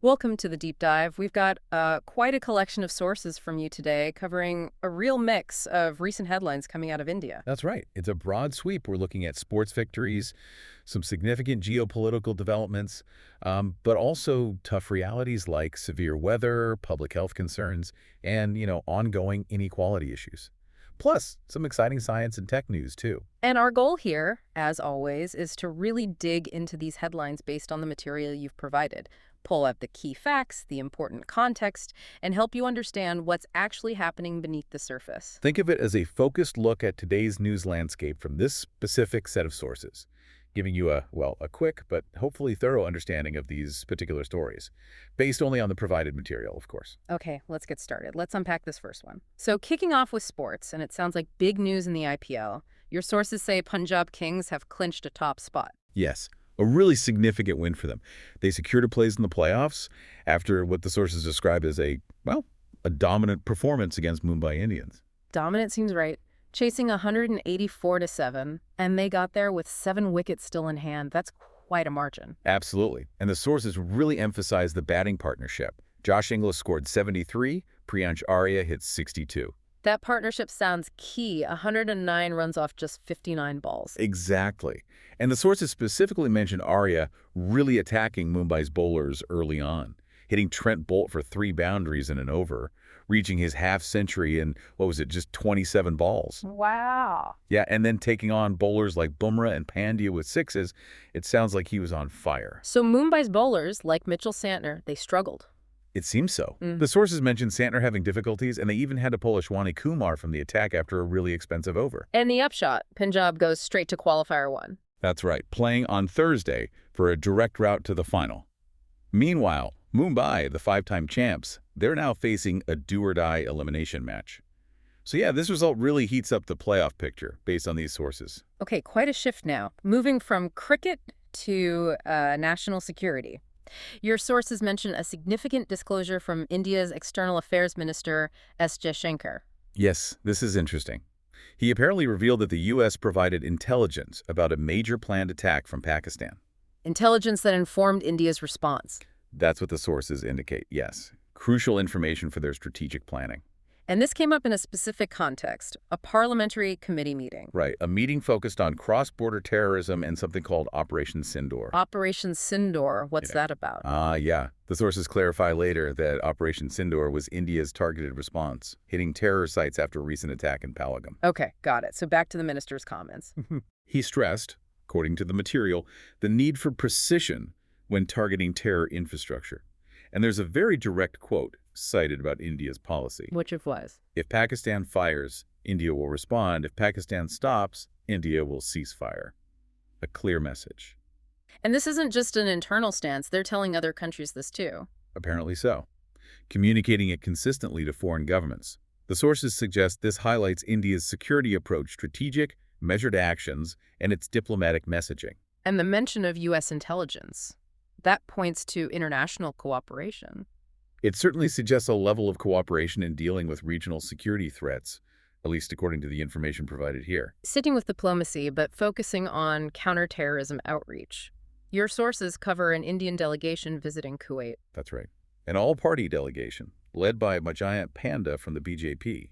Welcome to the deep dive. We've got quite a collection of sources from you today, covering a real mix of recent headlines coming out of India. That's right. It's a broad sweep. We're looking at sports victories, some significant geopolitical developments, but also tough realities like severe weather, public health concerns, and, ongoing inequality issues. Plus, some exciting science and tech news, too. And our goal here, as always, is to really dig into these headlines based on the material you've provided, pull out the key facts, the important context, and help you understand what's actually happening beneath the surface. Think of it as a focused look at today's news landscape from this specific set of sources, giving you a quick but hopefully thorough understanding of these particular stories, based only on the provided material, of course. Okay, let's get started. Let's unpack this first one. So, kicking off with sports, and it sounds like big news in the IPL. Your sources say Punjab Kings have clinched a top spot. Yes, a really significant win for them. They secured a place in the playoffs after what the sources describe as a dominant performance against Mumbai Indians. Dominant seems right. Chasing 184-7, and they got there with 7 wickets still in hand. That's quite a margin. Absolutely. And the sources really emphasize the batting partnership. Josh Inglis scored 73, Priyansh Arya hit 62. That partnership sounds key. 109 runs off just 59 balls. Exactly. And the sources specifically mentioned Arya really attacking Mumbai's bowlers early on, hitting Trent Bolt for 3 boundaries in an over, reaching his half-century in, just 27 balls. Wow. Yeah, and then taking on bowlers like Bumrah and Pandya with 6s, it sounds like he was on fire. So Mumbai's bowlers, like Mitchell Santner, they struggled. It seems so. The sources mentioned Santner having difficulties, and they even had to pull Ashwani Kumar from the attack after a really expensive over. And the upshot, Punjab goes straight to qualifier 1. That's right, playing on Thursday for a direct route to the final. Meanwhile, Mumbai, the 5-time champs, they're now facing a do-or-die elimination match. So yeah, this result really heats up the playoff picture based on these sources. Okay, quite a shift now. Moving from cricket to national security. Your sources mention a significant disclosure from India's External Affairs Minister S. Jaishankar. Yes, this is interesting. He apparently revealed that the U.S. provided intelligence about a major planned attack from Pakistan. Intelligence that informed India's response. That's what the sources indicate, yes. Crucial information for their strategic planning. And this came up in a specific context, a parliamentary committee meeting. Right, a meeting focused on cross-border terrorism and something called Operation Sindoor. Operation Sindoor, what's that about? Yeah. The sources clarify later that Operation Sindoor was India's targeted response, hitting terror sites after a recent attack in Pahalgam. Okay, got it. So back to the minister's comments. He stressed, according to the material, the need for precision when targeting terror infrastructure. And there's a very direct quote cited about India's policy. Which it was. If Pakistan fires, India will respond. If Pakistan stops, India will cease fire. A clear message. And this isn't just an internal stance. They're telling other countries this too. Apparently so. Communicating it consistently to foreign governments. The sources suggest this highlights India's security approach, strategic, measured actions, and its diplomatic messaging. And the mention of U.S. intelligence. That points to international cooperation. It certainly suggests a level of cooperation in dealing with regional security threats, at least according to the information provided here. Sticking with diplomacy, but focusing on counterterrorism outreach. Your sources cover an Indian delegation visiting Kuwait. That's right. An all-party delegation, led by Majayant Panda from the BJP.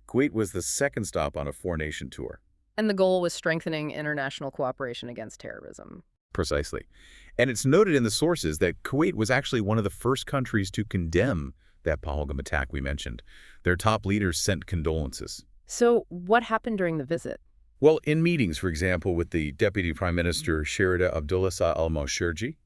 Kuwait was the second stop on a 4-nation tour. And the goal was strengthening international cooperation against terrorism. Precisely. And it's noted in the sources that Kuwait was actually one of the first countries to condemn that Pahalgam attack we mentioned. Their top leaders sent condolences. So what happened during the visit? Well, in meetings, for example, with the Deputy Prime Minister Sharida Abdulasa al-Mawshirji,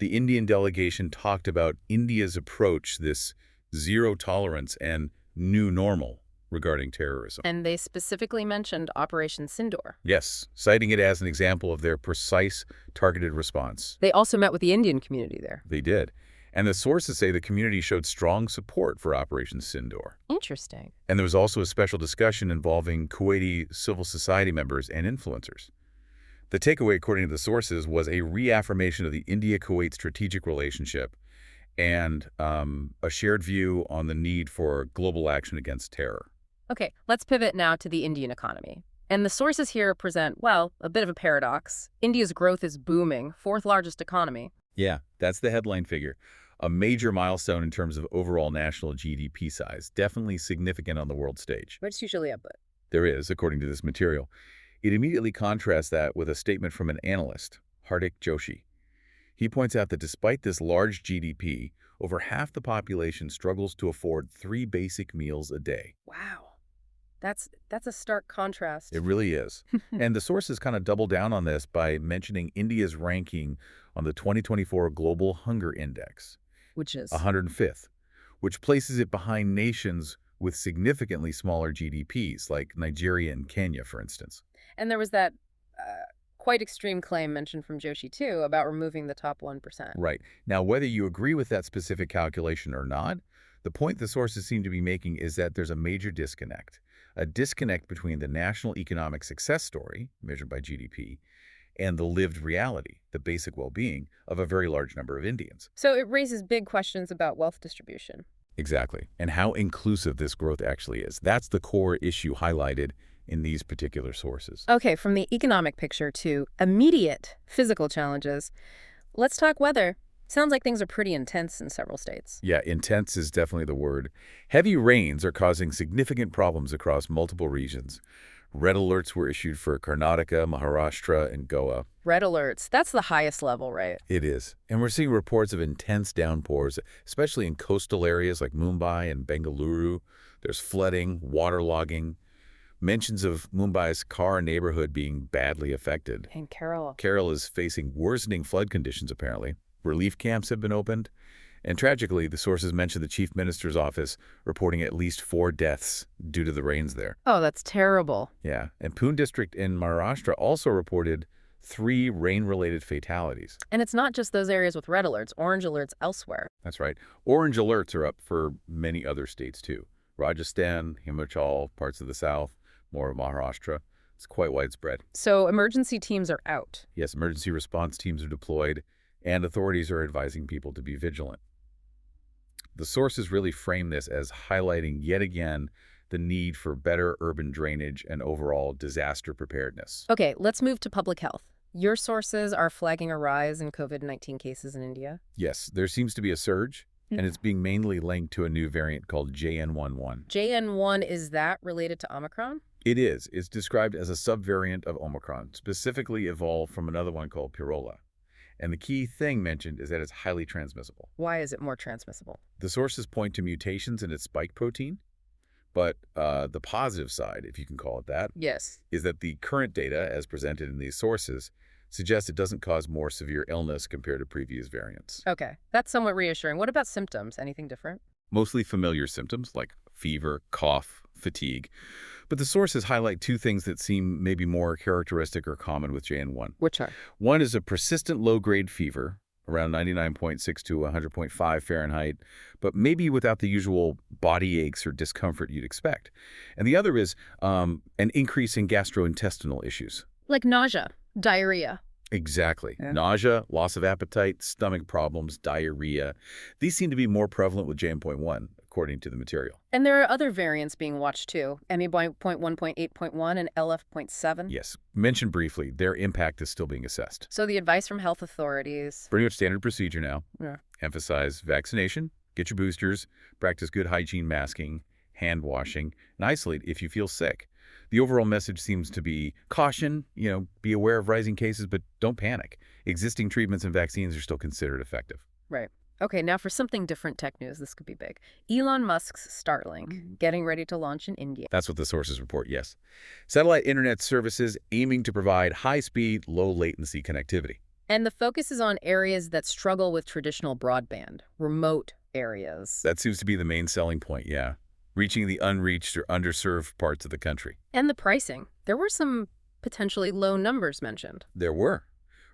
the Indian delegation talked about India's approach, this zero tolerance and new normal regarding terrorism. And they specifically mentioned Operation Sindoor. Yes, citing it as an example of their precise, targeted response. They also met with the Indian community there. They did. And the sources say the community showed strong support for Operation Sindoor. Interesting. And there was also a special discussion involving Kuwaiti civil society members and influencers. The takeaway, according to the sources, was a reaffirmation of the India-Kuwait strategic relationship and a shared view on the need for global action against terror. Okay, let's pivot now to the Indian economy. And the sources here present, well, a bit of a paradox. India's growth is booming, 4th largest economy. Yeah, that's the headline figure. A major milestone in terms of overall national GDP size, definitely significant on the world stage. What's usually up, but There is, according to this material. It immediately contrasts that with a statement from an analyst, Hardik Joshi. He points out that despite this large GDP, over half the population struggles to afford 3 basic meals a day. wow. That's a stark contrast. It really is. And the sources kind of double down on this by mentioning India's ranking on the 2024 Global Hunger Index, Which is 105th, which places it behind nations with significantly smaller GDPs, like Nigeria and Kenya, for instance. And there was that quite extreme claim mentioned from Joshi, too, about removing the top 1%. Right. Now, whether you agree with that specific calculation or not, the point the sources seem to be making is that there's a major disconnect. A disconnect between the national economic success story, measured by GDP, and the lived reality, the basic well-being, of a very large number of Indians. So it raises big questions about wealth distribution. Exactly. And how inclusive this growth actually is. That's the core issue highlighted in these particular sources. Okay, from the economic picture to immediate physical challenges, let's talk weather. Sounds like things are pretty intense in several states. Yeah, intense is definitely the word. Heavy rains are causing significant problems across multiple regions. Red alerts were issued for Karnataka, Maharashtra, and Goa. Red alerts, that's the highest level, right? It is. And we're seeing reports of intense downpours, especially in coastal areas like Mumbai and Bengaluru. There's flooding, waterlogging, mentions of Mumbai's Khar neighborhood being badly affected. And Kerala. Kerala is facing worsening flood conditions, apparently. Relief camps have been opened. And tragically, the sources mention the chief minister's office reporting at least 4 deaths due to the rains there. Oh, that's terrible. Yeah. And Pune district in Maharashtra also reported 3 rain-related fatalities. And it's not just those areas with red alerts, orange alerts elsewhere. That's right. Orange alerts are up for many other states, too. Rajasthan, Himachal, parts of the south, more of Maharashtra. It's quite widespread. So emergency teams are out. Yes, emergency response teams are deployed, and authorities are advising people to be vigilant. The sources really frame this as highlighting yet again the need for better urban drainage and overall disaster preparedness. Okay, let's move to public health. Your sources are flagging a rise in COVID-19 cases in India. Yes, there seems to be a surge, and it's being mainly linked to a new variant called JN.1.1. JN.1, is that related to Omicron? It is. It's described as a subvariant of Omicron, specifically evolved from another one called Pirola. And the key thing mentioned is that it's highly transmissible. Why is it more transmissible? The sources point to mutations in its spike protein, but the positive side, if you can call it that, Yes. is that the current data, as presented in these sources, suggests it doesn't cause more severe illness compared to previous variants. Okay, that's somewhat reassuring. What about symptoms? Anything different? Mostly familiar symptoms like fever, cough, fatigue. But the sources highlight 2 things that seem maybe more characteristic or common with JN.1. Which are? One is a persistent low-grade fever, around 99.6 to 100.5 Fahrenheit, but maybe without the usual body aches or discomfort you'd expect. And the other is an increase in gastrointestinal issues. Like nausea, diarrhea. Exactly. Yeah. Nausea, loss of appetite, stomach problems, diarrhea. These seem to be more prevalent with JN.1, according to the material. And there are other variants being watched too. ME.1.8.1 and LF.7. Yes. Mentioned briefly, their impact is still being assessed. So the advice from health authorities. Pretty much standard procedure now. Yeah. Emphasize vaccination, get your boosters, practice good hygiene masking, hand washing, and isolate if you feel sick. The overall message seems to be caution, be aware of rising cases, but don't panic. Existing treatments and vaccines are still considered effective. Right. Okay, now for something different tech news, this could be big. Elon Musk's Starlink, getting ready to launch in India. That's what the sources report, yes. Satellite internet services aiming to provide high-speed, low-latency connectivity. And the focus is on areas that struggle with traditional broadband, remote areas. That seems to be the main selling point, yeah. Reaching the unreached or underserved parts of the country. And the pricing. There were some potentially low numbers mentioned. There were.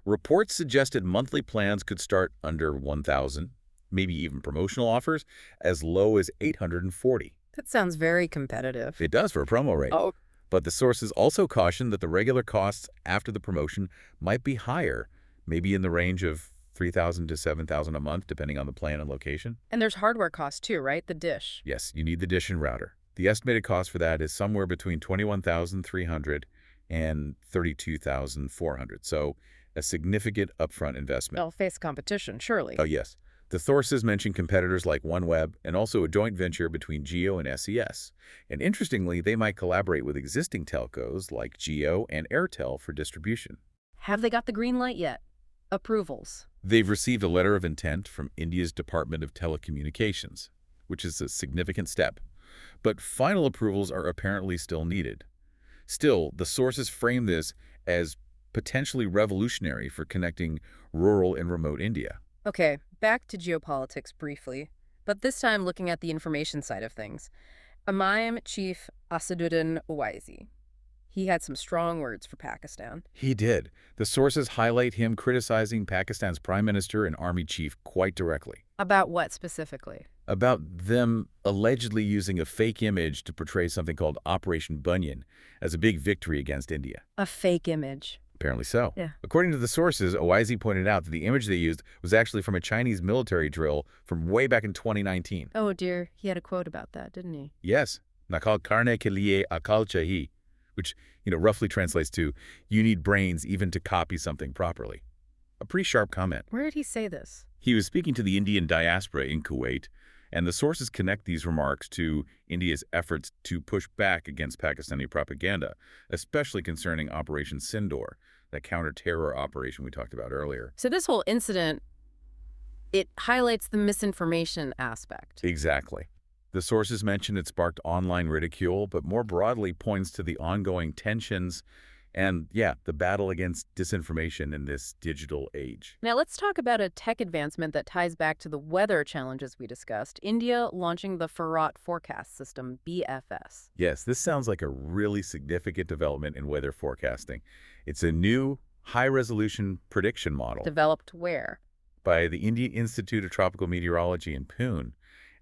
Reports suggested monthly plans could start under $1,000, maybe even promotional offers, as low as $840. That sounds very competitive. It does for a promo rate. Oh. But the sources also cautioned that the regular costs after the promotion might be higher, maybe in the range of $3,000 to $7,000 a month, depending on the plan and location. And there's hardware costs too, right? The dish. Yes, you need the dish and router. The estimated cost for that is somewhere between $21,300 and $32,400. So a significant upfront investment. They'll face competition, surely. Oh, yes. The sources mention competitors like OneWeb and also a joint venture between Geo and SES. And interestingly, they might collaborate with existing telcos like Geo and Airtel for distribution. Have they got the green light yet? Approvals. They've received a letter of intent from India's Department of Telecommunications, which is a significant step. But final approvals are apparently still needed. Still, the sources frame this as potentially revolutionary for connecting rural and remote India. Okay, back to geopolitics briefly, but this time looking at the information side of things. Amayam Chief Asaduddin Owaisi. He had some strong words for Pakistan. He did. The sources highlight him criticizing Pakistan's prime minister and army chief quite directly, About what specifically? about them allegedly using a fake image to portray something called Operation Bunyan as a big victory against India. A fake image. Apparently so. Yeah. According to the sources, Owaisi pointed out that the image they used was actually from a Chinese military drill from way back in 2019. Oh dear, he had a quote about that, didn't he? Yes, nakal karne ke liye akal chahi, which, roughly translates to, you need brains even to copy something properly. A pretty sharp comment. Where did he say this? He was speaking to the Indian diaspora in Kuwait, and the sources connect these remarks to India's efforts to push back against Pakistani propaganda, especially concerning Operation Sindoor, that counter-terror operation we talked about earlier. So this whole incident, it highlights the misinformation aspect. Exactly. The sources mention it sparked online ridicule, but more broadly points to the ongoing tensions and, the battle against disinformation in this digital age. Now let's talk about a tech advancement that ties back to the weather challenges we discussed. India launching the Farad Forecast System, BFS. Yes, this sounds like a really significant development in weather forecasting. It's a new, high-resolution prediction model Developed where? by the Indian Institute of Tropical Meteorology in Pune.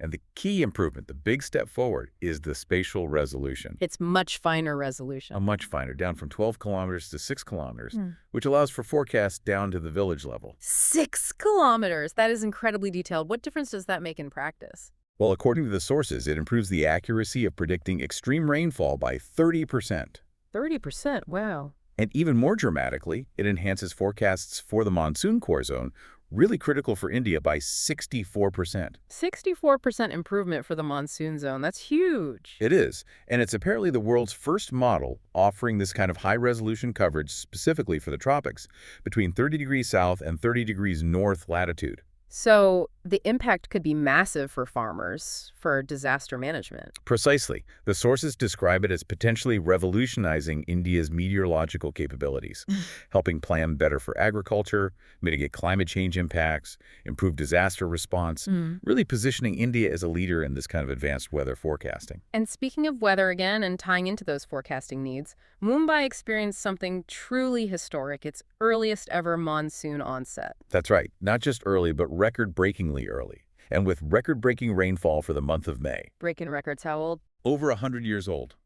And the key improvement, the big step forward, is the spatial resolution. It's much finer resolution. A much finer, down from 12 kilometers to 6 kilometers, which allows for forecasts down to the village level. 6 kilometers! That is incredibly detailed. What difference does that make in practice? Well, according to the sources, it improves the accuracy of predicting extreme rainfall by 30%. 30%? Wow. And even more dramatically, it enhances forecasts for the monsoon core zone, really critical for India, by 64%. 64% improvement for the monsoon zone. That's huge. It is, and it's apparently the world's first model offering this kind of high-resolution coverage specifically for the tropics, between 30 degrees south and 30 degrees north latitude. So the impact could be massive for farmers, for disaster management. Precisely. The sources describe it as potentially revolutionizing India's meteorological capabilities, helping plan better for agriculture, mitigate climate change impacts, improve disaster response, really positioning India as a leader in this kind of advanced weather forecasting. And speaking of weather again and tying into those forecasting needs, Mumbai experienced something truly historic, its earliest ever monsoon onset. That's right. Not just early, but record-breakingly early. And with record-breaking rainfall for the month of May. Breaking records how old? Over 100 years old,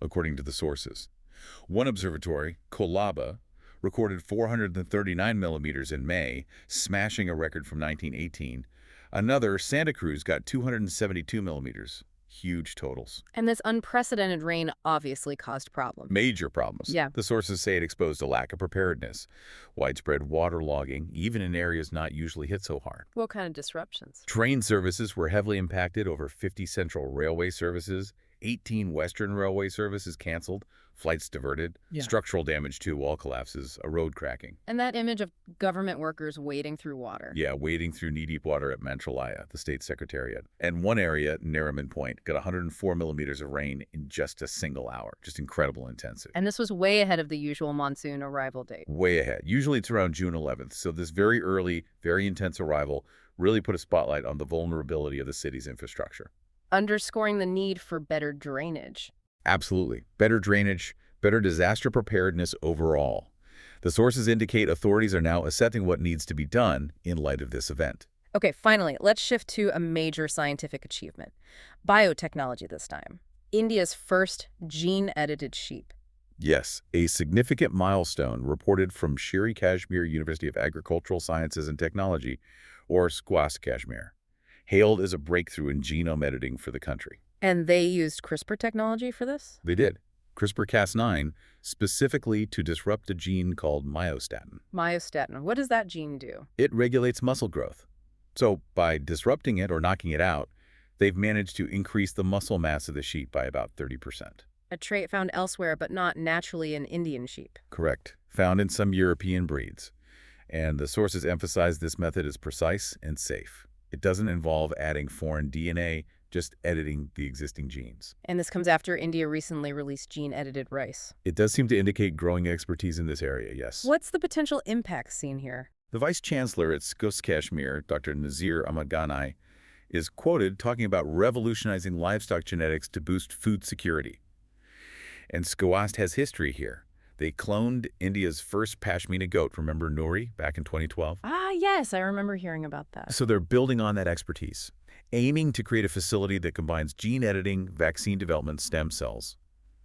according to the sources. One observatory, Kolaba, recorded 439 millimeters in May, smashing a record from 1918. Another, Santa Cruz, got 272 millimeters. Huge totals. And this unprecedented rain obviously caused problems. Major problems. Yeah. The sources say it exposed a lack of preparedness, widespread waterlogging, even in areas not usually hit so hard. What kind of disruptions? Train services were heavily impacted, over 50 central railway services, 18 western railway services canceled, flights diverted, structural damage too, wall collapses, a road cracking. And that image of government workers wading through water. Yeah, wading through knee-deep water at Mantralaya, the state secretariat. And one area, Nariman Point, got 104 millimeters of rain in just a single hour. Just incredible intensity. And this was way ahead of the usual monsoon arrival date. Way ahead. Usually it's around June 11th. So this very early, very intense arrival really put a spotlight on the vulnerability of the city's infrastructure. Underscoring the need for better drainage. Absolutely. Better drainage, better disaster preparedness overall. The sources indicate authorities are now assessing what needs to be done in light of this event. Okay, finally, let's shift to a major scientific achievement. Biotechnology this time. India's first gene-edited sheep. Yes, a significant milestone reported from Shri Kashmir University of Agricultural Sciences and Technology, or SQUAS Kashmir, hailed as a breakthrough in genome editing for the country. And they used CRISPR technology for this? They did. CRISPR-Cas9, specifically to disrupt a gene called myostatin. Myostatin. What does that gene do? It regulates muscle growth. So by disrupting it or knocking it out, they've managed to increase the muscle mass of the sheep by about 30%. A trait found elsewhere but not naturally in Indian sheep. Correct. Found in some European breeds. And the sources emphasize this method is precise and safe. It doesn't involve adding foreign DNA, just editing the existing genes. And this comes after India recently released gene-edited rice. It does seem to indicate growing expertise in this area, yes. What's the potential impact seen here? The vice chancellor at SCOS Kashmir, Dr. Nazir Ahmad Ghanai, is quoted talking about revolutionizing livestock genetics to boost food security. And SCOAST has history here. They cloned India's first Pashmina goat, remember Nuri, back in 2012? Ah, yes, I remember hearing about that. So they're building on that expertise, aiming to create a facility that combines gene editing, vaccine development, stem cells.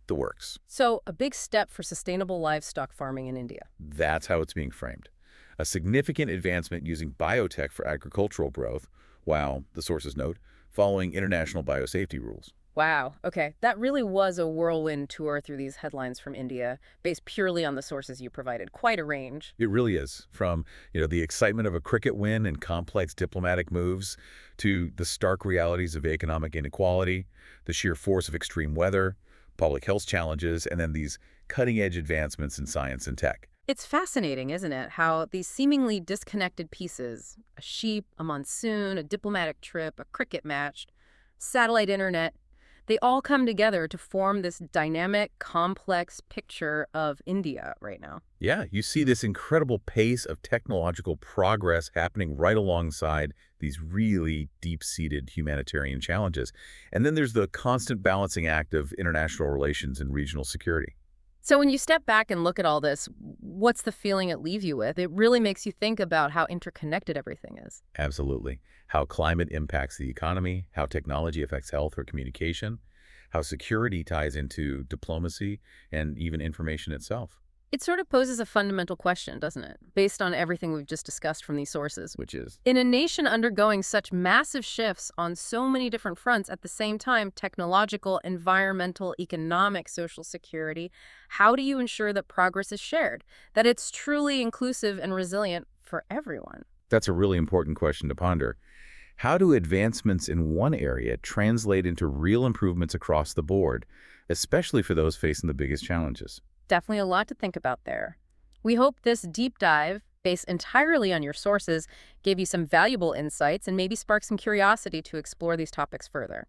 The works. So, a big step for sustainable livestock farming in India. That's how it's being framed. A significant advancement using biotech for agricultural growth, while, the sources note, following international biosafety rules. Wow, okay. That really was a whirlwind tour through these headlines from India, based purely on the sources you provided. Quite a range. It really is. From, the excitement of a cricket win and complex diplomatic moves to the stark realities of economic inequality, the sheer force of extreme weather, public health challenges, and then these cutting-edge advancements in science and tech. It's fascinating, isn't it, how these seemingly disconnected pieces, a sheep, a monsoon, a diplomatic trip, a cricket match, satellite internet, they all come together to form this dynamic, complex picture of India right now. Yeah, you see this incredible pace of technological progress happening right alongside these really deep-seated humanitarian challenges. And then there's the constant balancing act of international relations and regional security. So when you step back and look at all this, what's the feeling it leaves you with? It really makes you think about how interconnected everything is. Absolutely. How climate impacts the economy, how technology affects health or communication, how security ties into diplomacy and even information itself. It sort of poses a fundamental question, doesn't it? Based on everything we've just discussed from these sources. Which is, In a nation undergoing such massive shifts on so many different fronts at the same time, technological, environmental, economic, social security, how do you ensure that progress is shared, that it's truly inclusive and resilient for everyone? that's a really important question to ponder. How do advancements in one area translate into real improvements across the board, especially for those facing the biggest challenges? Definitely a lot to think about there. We hope this deep dive, based entirely on your sources, gave you some valuable insights and maybe sparked some curiosity to explore these topics further.